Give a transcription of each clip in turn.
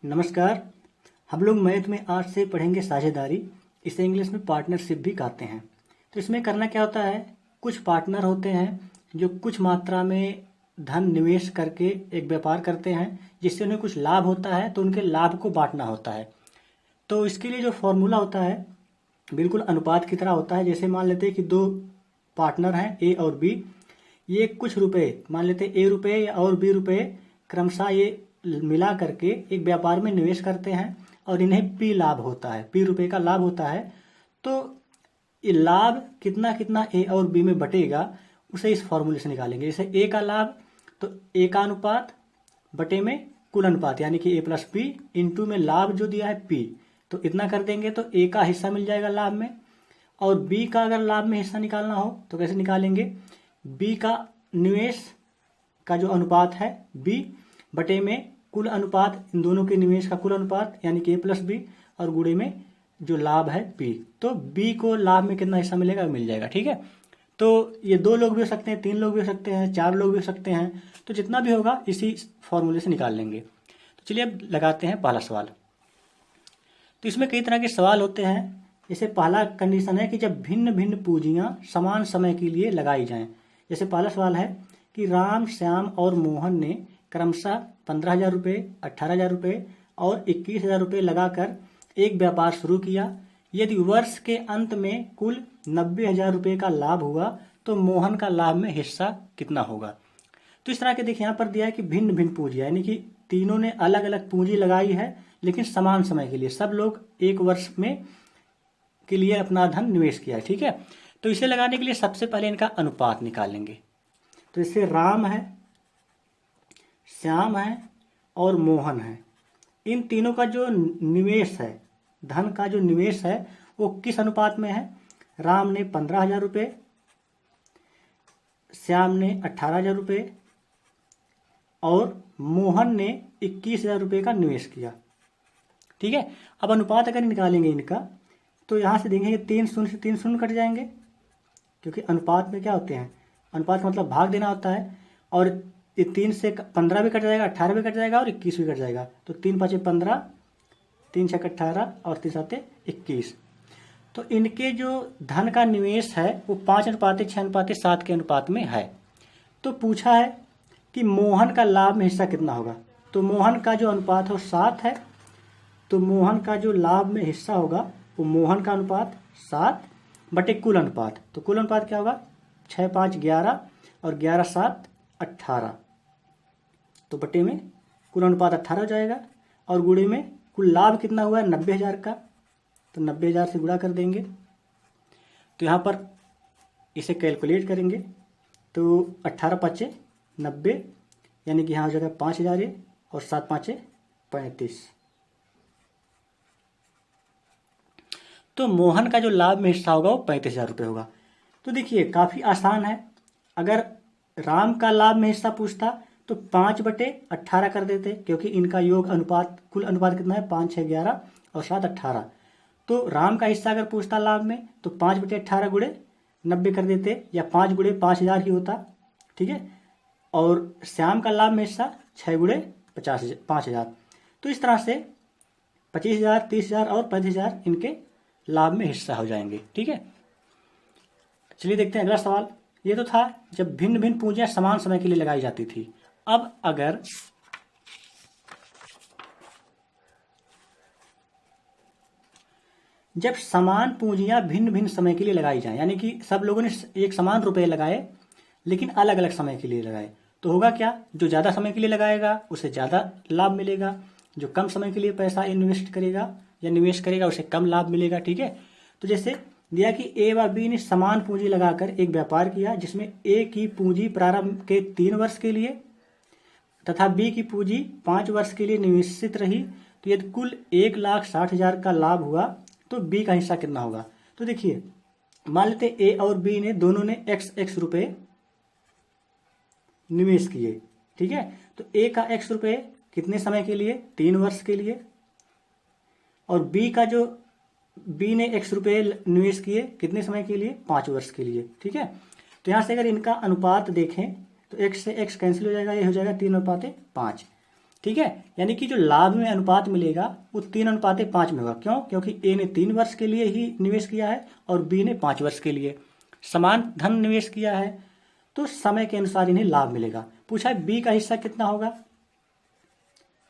नमस्कार। हम लोग मैथ में आज से पढ़ेंगे साझेदारी। इसे इंग्लिश में पार्टनरशिप भी कहते हैं। तो इसमें करना क्या होता है, कुछ पार्टनर होते हैं जो कुछ मात्रा में धन निवेश करके एक व्यापार करते हैं जिससे उन्हें कुछ लाभ होता है, तो उनके लाभ को बांटना होता है। तो इसके लिए जो फॉर्मूला होता है बिल्कुल अनुपात की तरह होता है। जैसे मान लेते हैं कि दो पार्टनर हैं ए और बी, ये कुछ रुपए मान लेते हैं ए रुपए और बी रुपए क्रमशः ये मिला करके एक व्यापार में निवेश करते हैं और इन्हें पी लाभ होता है, पी रुपए का लाभ होता है। तो ये लाभ कितना कितना ए और बी में बटेगा उसे इस फॉर्मूले से निकालेंगे। जैसे ए का लाभ तो ए का अनुपात बटे में कुल अनुपात यानी कि ए प्लस पी इंटू में लाभ जो दिया है पी, तो इतना कर देंगे तो ए का हिस्सा मिल जाएगा लाभ में। और बी का अगर लाभ में हिस्सा निकालना हो तो कैसे निकालेंगे, बी का निवेश का जो अनुपात है बी बटे में कुल अनुपात, इन दोनों के निवेश का कुल अनुपात यानी कि ए प्लस बी, और गुणे में जो लाभ है पी। तो बी को लाभ में कितना हिस्सा मिलेगा मिल जाएगा। ठीक है, तो ये दो लोग भी हो सकते हैं, तीन लोग भी हो सकते हैं, चार लोग भी हो सकते हैं, तो जितना भी होगा इसी फॉर्मूले से निकाल लेंगे। तो चलिए अब लगाते हैं पहला सवाल। तो इसमें कई तरह के सवाल होते हैं। जैसे पहला कंडीशन है कि जब भिन्न भिन्न पूंजियां समान समय के लिए लगाई जाएं। जैसे पहला सवाल है कि राम, श्याम और मोहन ने क्रमशः 15,000 रुपये, 18,000 रुपये और 21,000 रुपये लगाकर एक व्यापार शुरू किया। यदि वर्ष के अंत में कुल 90,000 रुपये का लाभ हुआ तो मोहन का लाभ में हिस्सा कितना होगा। तो इस तरह के देखिए यहाँ पर दिया है कि भिन्न भिन्न पूंजी यानी कि तीनों ने अलग अलग पूंजी लगाई है लेकिन समान समय के लिए, सब लोग एक वर्ष में के लिए अपना धन निवेश किया है। ठीक है, तो इसे लगाने के लिए सबसे पहले इनका अनुपात निकालेंगे। तो इससे राम है, श्याम है और मोहन है, इन तीनों का जो निवेश है, धन का जो निवेश है वो किस अनुपात में है। राम ने 15,000 रुपये, श्याम ने 18,000 रुपये और मोहन ने 21,000 रुपये का निवेश किया। ठीक है, अब अनुपात अगर निकालेंगे इनका तो यहाँ से देखेंगे 3 शून्य से 3 शून्य कट जाएंगे, क्योंकि अनुपात में क्या होते हैं, अनुपात मतलब भाग देना होता है। और ये 3 से 15 भी कट जाएगा, 18 भी कट जाएगा और 21 भी कट जाएगा। तो 3 5 15, 3 6 18 और 3 7 21। तो इनके जो धन का निवेश है वो 5:6:7 के अनुपात में है। तो पूछा है कि मोहन का लाभ में हिस्सा कितना होगा। तो मोहन का जो अनुपात हो 7 है, तो मोहन का जो लाभ में हिस्सा होगा वो मोहन का अनुपात 7 बटे कुल अनुपात। तो कुल अनुपात क्या होगा, 6 5 11 और 11 7 18, तो बटे में कुल अनुपात 18 हो जाएगा। और गुणे में कुल लाभ कितना हुआ है 90,000 का, तो 90,000 से गुणा कर देंगे। तो यहाँ पर इसे कैलकुलेट करेंगे तो 18 5 90 यानी कि यहाँ हो जाएगा 5,000 और 7 5 35। तो मोहन का जो लाभ में हिस्सा होगा वो 35,000 रुपये होगा। तो देखिए काफ़ी आसान है। अगर राम का लाभ में हिस्सा पूछता तो 5/18 कर देते, क्योंकि इनका योग अनुपात, कुल अनुपात कितना है 5 6 11 और 7 18। तो राम का हिस्सा अगर पूछता लाभ में तो 5/18 गुणे 90 कर देते, या 5 गुणे 5,000 ही होता। ठीक है, और श्याम का लाभ में हिस्सा 6 गुणे 5,000। तो इस तरह से 25,000, 30,000 और 35,000 इनके लाभ में हिस्सा हो जाएंगे। ठीक है, चलिए देखते हैं अगला सवाल। ये तो था जब भिन्न भिन्न पूंजियां समान समय के लिए लगाई जाती थी। अब अगर जब समान पूंजियां भिन्न भिन्न समय के लिए लगाई जाएं, यानी कि सब लोगों ने एक समान रुपए लगाए लेकिन अलग अलग समय के लिए लगाए, तो होगा क्या, जो ज़्यादा समय के लिए लगाएगा उसे ज़्यादा लाभ मिलेगा, जो कम समय के लिए पैसा इन्वेस्ट करेगा या निवेश करेगा उसे कम लाभ मिलेगा। ठीक है, तो जैसे दिया कि ए व बी ने समान पूंजी लगाकर एक व्यापार किया जिसमें ए की पूंजी प्रारंभ के 3 वर्ष के लिए तथा बी की पूंजी 5 वर्ष के लिए निवेशित रही। तो यदि कुल 1,60,000 का लाभ हुआ तो बी का हिस्सा कितना होगा। तो देखिए मान लेते ए और बी ने दोनों ने x रुपये निवेश किए। ठीक है, तो ए का x रुपये कितने समय के लिए, 3 वर्ष के लिए, और बी का जो बी ने x रुपये निवेश किए कितने समय के लिए, 5 वर्ष के लिए। ठीक है, तो यहाँ से अगर इनका अनुपात देखें तो x से x कैंसिल हो जाएगा, ये हो जाएगा 3:5। ठीक है। यानी कि जो लाभ में अनुपात मिलेगा वो 3:5 में होगा। क्यों? क्योंकि ए ने 3 वर्ष के लिए ही निवेश किया है और बी ने 5 वर्ष के लिए। समान धन निवेश किया है तो समय के अनुसार इन्हें लाभ मिलेगा। पूछा है बी का हिस्सा कितना होगा,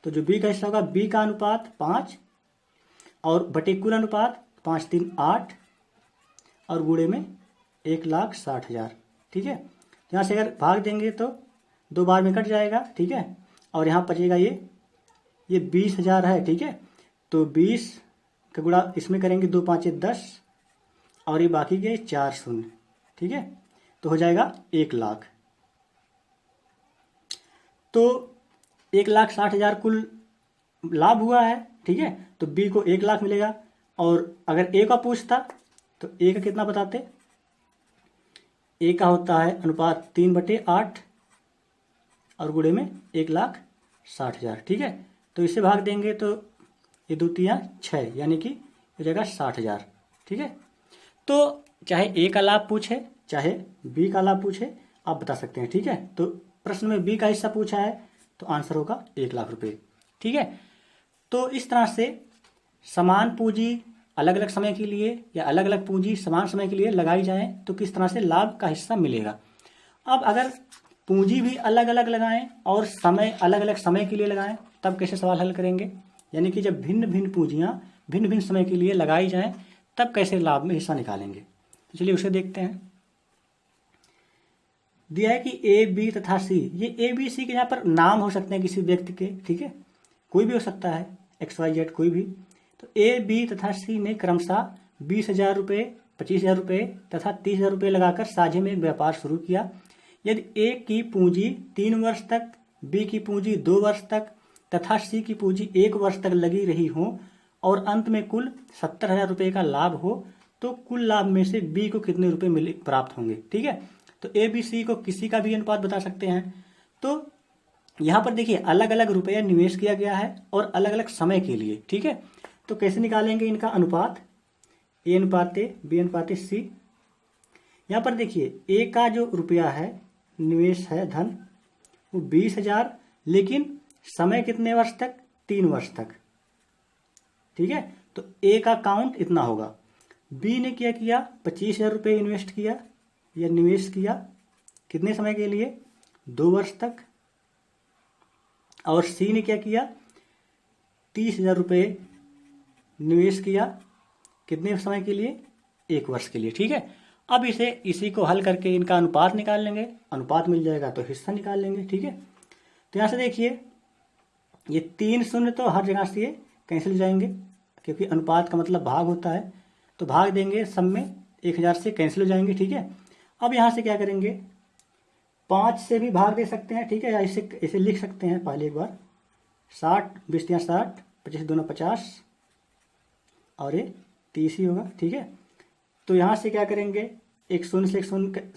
तो जो बी का हिस्सा होगा, बी का अनुपात 5 और बटे कुल अनुपात 5 3 8 और गुणे में 1,60,000। ठीक है। यहाँ से अगर भाग देंगे तो 2 बार में कट जाएगा। ठीक है। और यहाँ बचेगा ये 20,000 है। ठीक है। तो 20 का गुणा इसमें करेंगे, 2 5 10 और ये बाकी के 4 शून्य। ठीक है। तो हो जाएगा 1,00,000। तो 1,60,000 कुल लाभ हुआ है। ठीक है। तो बी को 1,00,000 मिलेगा। और अगर ए का पूछता तो ए का कितना बताते, ए का होता है अनुपात 3/8 और गुणे में 1,60,000। ठीक है। तो इसे भाग देंगे तो ये 2 तिया 6 यानी कि हो जाएगा 60,000। ठीक है। तो चाहे ए का लाभ पूछे चाहे बी का लाभ पूछे, आप बता सकते हैं। ठीक है। तो प्रश्न में बी का हिस्सा पूछा है तो आंसर होगा 1,00,000 रुपये। ठीक है। तो इस तरह से समान पूंजी अलग अलग समय के लिए या अलग अलग पूंजी समान समय के लिए लगाई जाए तो किस तरह से लाभ का हिस्सा मिलेगा। अब अगर पूंजी भी अलग अलग लगाएं और समय अलग अलग समय के लिए लगाएं तब कैसे सवाल हल करेंगे। यानी कि जब भिन्न भिन्न पूंजियां भिन्न भिन्न समय के लिए लगाई जाएं तब कैसे लाभ में हिस्सा निकालेंगे। तो चलिए उसे देखते हैं। दिया है कि ए बी तथा सी, ये ए बी सी के यहाँ पर नाम हो सकते हैं किसी व्यक्ति के। ठीक है। कोई भी हो सकता है, XYZ कोई भी। तो ए बी तथा सी ने क्रमशः 20,000 रुपये, 25,000 रुपये तथा 30,000 रुपये लगाकर साझे में एक व्यापार शुरू किया। यदि ए की पूंजी 3 वर्ष तक, बी की पूंजी 2 वर्ष तक तथा सी की पूंजी 1 वर्ष तक लगी रही हो और अंत में कुल 70,000 रुपये का लाभ हो तो कुल लाभ में से बी को कितने रुपये मिले प्राप्त होंगे। ठीक है। तो ए बी सी को किसी का भी अनुपात बता सकते हैं। तो यहाँ पर देखिए अलग अलग रुपया निवेश किया गया है और अलग अलग समय के लिए। ठीक है। तो कैसे निकालेंगे इनका अनुपात, ए अनुपात ए, बी अनुपात सी। यहाँ पर देखिए ए का जो रुपया है, निवेश है धन, वो 20,000, लेकिन समय कितने वर्ष तक, 3 वर्ष तक। ठीक है। तो ए का काउंट इतना होगा। बी ने क्या किया, 25,000 रुपये इन्वेस्ट किया या निवेश किया, कितने समय के लिए, 2 वर्ष तक। और सी ने क्या किया, 30,000 रुपये निवेश किया, कितने समय के लिए, 1 वर्ष के लिए। ठीक है। अब इसी को हल करके इनका अनुपात निकाल लेंगे। अनुपात मिल जाएगा तो हिस्सा निकाल लेंगे। ठीक है। तो यहाँ से देखिए ये 3 शून्य तो हर जगह से कैंसिल हो जाएंगे क्योंकि अनुपात का मतलब भाग होता है। तो भाग देंगे सब में, 1,000 से कैंसिल हो जाएंगे। ठीक है। अब यहाँ से क्या करेंगे, 5 से भी भाग दे सकते हैं। ठीक है। या इसे लिख सकते हैं पहले एक बार, 60 20 तिया 60, 25 दूना 50 और ये 30 ही होगा। ठीक है। तो यहाँ से क्या करेंगे, एक शून्य से एक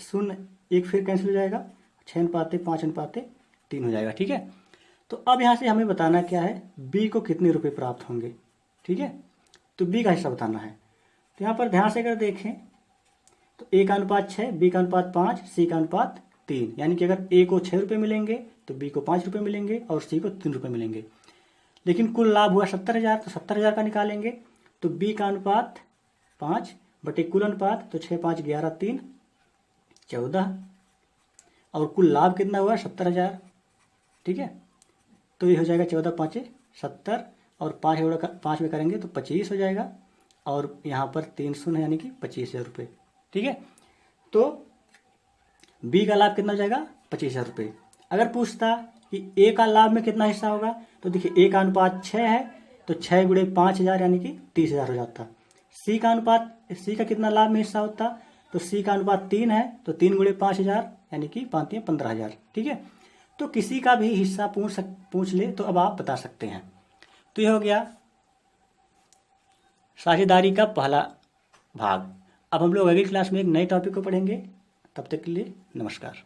शून्य एक फिर कैंसिल हो जाएगा, 6:5:5:3 हो जाएगा। ठीक है। तो अब यहाँ से हमें बताना क्या है, बी को कितने रुपए प्राप्त होंगे। ठीक है। तो बी का हिस्सा बताना है। तो यहाँ पर ध्यान से अगर देखें तो ए का अनुपात 6, बी का अनुपात 5, सी का अनुपात 3। यानी कि अगर ए को 6 रुपये मिलेंगे तो बी को 5 रुपये मिलेंगे और सी को 3 रुपये मिलेंगे। लेकिन कुल लाभ हुआ 70,000, तो 70,000 का निकालेंगे। तो बी का अनुपात 5 बटे कुल अनुपात, तो 6 5 11 3 14 और कुल लाभ कितना हुआ, 70,000। ठीक है। तो ये हो जाएगा 14 5 70 और 5 में करेंगे तो 25 हो जाएगा और यहाँ पर 3 शून्य यानी कि 25,000 रुपये। ठीक है। तो बी का लाभ कितना हो जाएगा, 25,000 रुपये। अगर पूछता कि ए का लाभ में कितना हिस्सा होगा, तो देखिए ए का अनुपात 6 है तो 6 गुणे 5,000 यानी कि 30,000 हो जाता। सी का अनुपात, सी का कितना लाभ में हिस्सा होता, तो सी का अनुपात 3 है तो 3 गुणे 5,000 यानी कि 5 15,000। ठीक है। तो किसी का भी हिस्सा पूछ ले तो अब आप बता सकते हैं। तो यह हो गया साझेदारी का पहला भाग। अब हम लोग अगली क्लास में एक नए टॉपिक को पढ़ेंगे। तब तक के लिए नमस्कार।